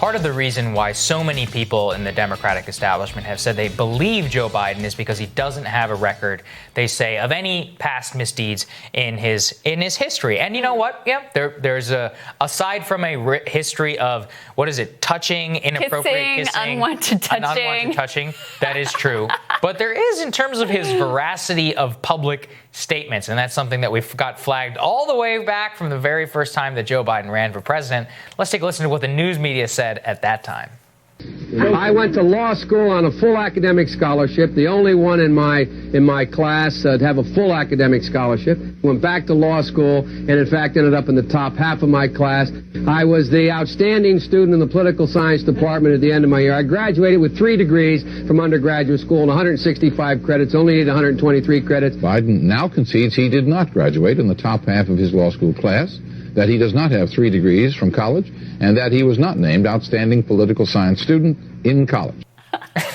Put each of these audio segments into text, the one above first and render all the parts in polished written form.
part of the reason why so many people in the Democratic establishment have said they believe Joe Biden is because he doesn't have a record, they say, of any past misdeeds in his history. And you know what? Yeah, there's aside from a history of, what is it, touching, inappropriate kissing, unwanted touching. That is true. But there is, in terms of his veracity of public statements, and that's something that we've got flagged all the way back from the very first time that Joe Biden ran for president. Let's take a listen to what the news media said at that time. I went to law school on a full academic scholarship, the only one in my class to have a full academic scholarship. Went back to law school and, in fact, ended up in the top half of my class. I was the outstanding student in the political science department at the end of my year. I graduated with 3 degrees from undergraduate school and 165 credits, only needed 123 credits. Biden now concedes he did not graduate in the top half of his law school class, that he does not have 3 degrees from college, and that he was not named outstanding political science student in college.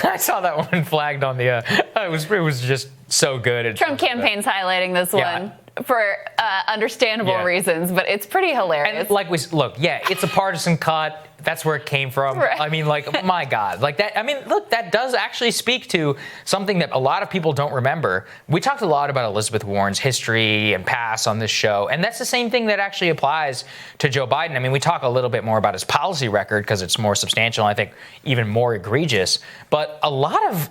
I saw that one flagged on the. It was just so good. Trump campaign's highlighting this one for understandable reasons, but it's pretty hilarious. And it's a partisan cut. That's where it came from. Right. I mean, my God, that. I mean, look, that does actually speak to something that a lot of people don't remember. We talked a lot about Elizabeth Warren's history and past on this show, and that's the same thing that actually applies to Joe Biden. I mean, we talk a little bit more about his policy record because it's more substantial, and I think even more egregious. But a lot of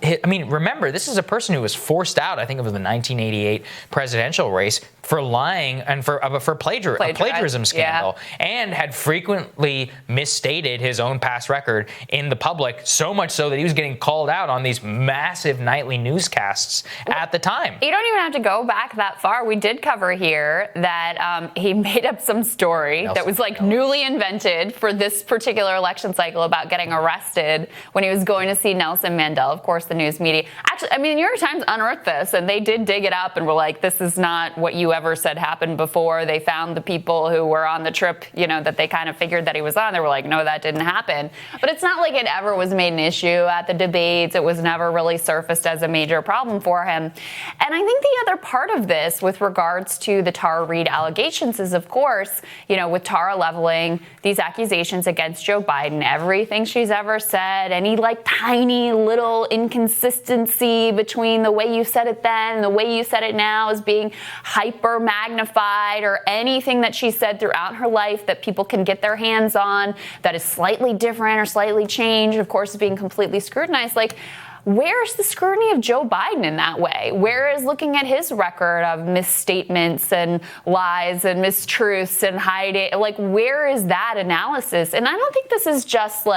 remember, this is a person who was forced out, I think, of the 1988 presidential race for lying and for plagiarism scandal, and had frequently misstated his own past record in the public, so much so that he was getting called out on these massive nightly newscasts at the time. You don't even have to go back that far. We did cover here that he made up some story that was newly invented for this particular election cycle about getting arrested when he was going to see Nelson Mandela. Of course, the news media. Actually, the New York Times unearthed this, and they did dig it up and were like, this is not what you ever said happened before. They found the people who were on the trip, that they kind of figured that he was on. They were like, no, that didn't happen. But it's not like it ever was made an issue at the debates. It was never really surfaced as a major problem for him. And I think the other part of this with regards to the Tara Reade allegations is, of course, with Tara leveling these accusations against Joe Biden, everything she's ever said, any tiny little inconsistency between the way you said it then and the way you said it now is being hyper magnified, or anything that she said throughout her life that people can get their hands on that is slightly different or slightly changed, of course, is being completely scrutinized. Where's the scrutiny of Joe Biden in that way? Where is looking at his record of misstatements and lies and mistruths and hiding? Where is that analysis? And I don't think this is just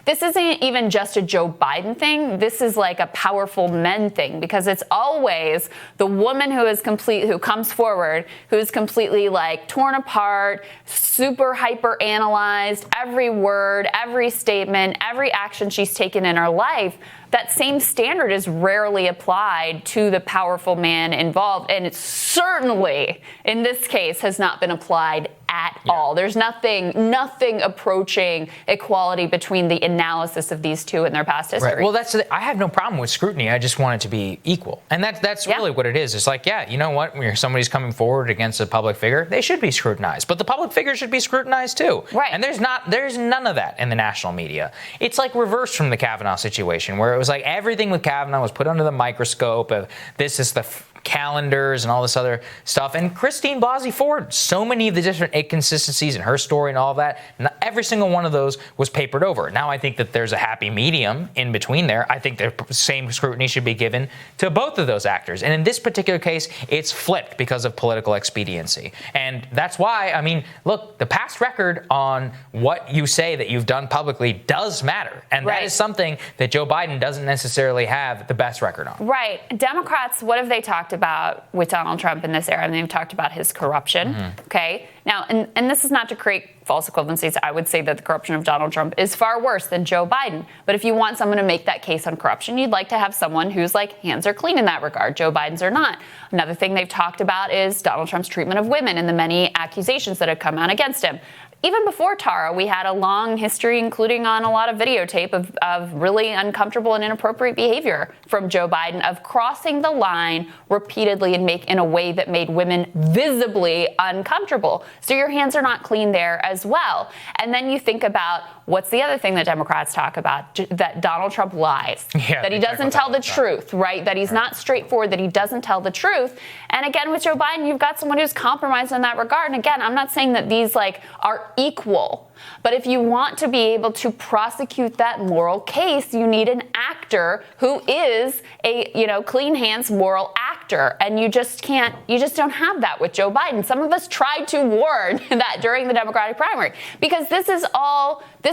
this isn't even just a Joe Biden thing. This is a powerful men thing, because it's always the woman who comes forward, who's completely torn apart, super hyper analyzed, every word, every statement, every action she's taken in her life. That same standard is rarely applied to the powerful man involved. And it certainly, in this case, has not been applied at all. There's nothing approaching equality between the analysis of these two in their past history. Right. Well, I have no problem with scrutiny. I just want it to be equal. And that's really what it is. It's you know what? When somebody's coming forward against a public figure, they should be scrutinized. But the public figure should be scrutinized too. Right. And there's none of that in the national media. It's reversed from the Kavanaugh situation, where it was everything with Kavanaugh was put under the microscope of this is the calendars and all this other stuff. And Christine Blasey Ford, so many of the different inconsistencies in her story and all of that, every single one of those was papered over. Now I think that there's a happy medium in between there. I think the same scrutiny should be given to both of those actors. And in this particular case, it's flipped because of political expediency. And that's why, look, the past record on what you say that you've done publicly does matter. And that is something that Joe Biden doesn't necessarily have the best record on. Right. Democrats, what have they talked about with Donald Trump in this era? And they've talked about his corruption. Okay. Now, and this is not to create false equivalencies. I would say that the corruption of Donald Trump is far worse than Joe Biden. But if you want someone to make that case on corruption, you'd like to have someone whose hands are clean in that regard. Joe Biden's are not. Another thing they've talked about is Donald Trump's treatment of women and the many accusations that have come out against him. even before Tara, we had a long history, including on a lot of videotape of really uncomfortable and inappropriate behavior from Joe Biden, of crossing the line repeatedly and in a way that made women visibly uncomfortable. So your hands are not clean there as well. And then you think about what's the other thing that Democrats talk about, that Donald Trump lies, that he doesn't tell the truth, right? That he's not straightforward, that he doesn't tell the truth. And again, with Joe Biden, you've got someone who's compromised in that regard. And again, I'm not saying that these are equal, but if you want to be able to prosecute that moral case, you need an actor who is a, clean hands moral actor. And you just don't have that with Joe Biden. Some of us tried to warn that during the Democratic primary, because this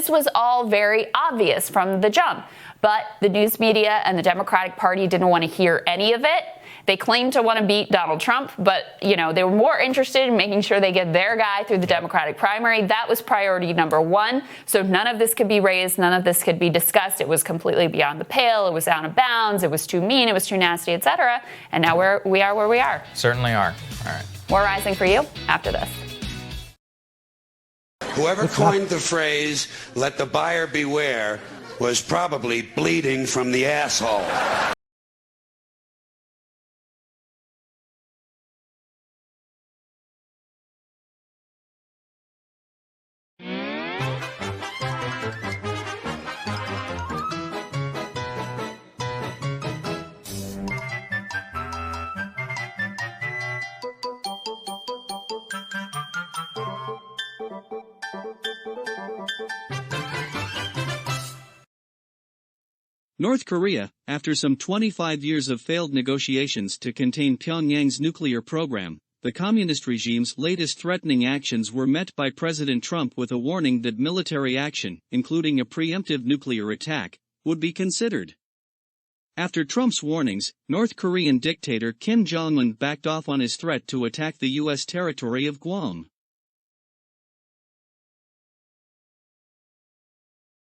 was all very obvious from the jump. But the news media and the Democratic Party didn't want to hear any of it. They claimed to want to beat Donald Trump, but, they were more interested in making sure they get their guy through the Democratic primary. That was priority number one. So none of this could be raised. None of this could be discussed. It was completely beyond the pale. It was out of bounds. It was too mean. It was too nasty, et cetera. And now we are where we are. Certainly are. All right. More Rising for you after this. Whoever coined the phrase, "let the buyer beware," was probably bleeding from the asshole. North Korea, after some 25 years of failed negotiations to contain Pyongyang's nuclear program, the communist regime's latest threatening actions were met by President Trump with a warning that military action, including a preemptive nuclear attack, would be considered. After Trump's warnings, North Korean dictator Kim Jong-un backed off on his threat to attack the U.S. territory of Guam.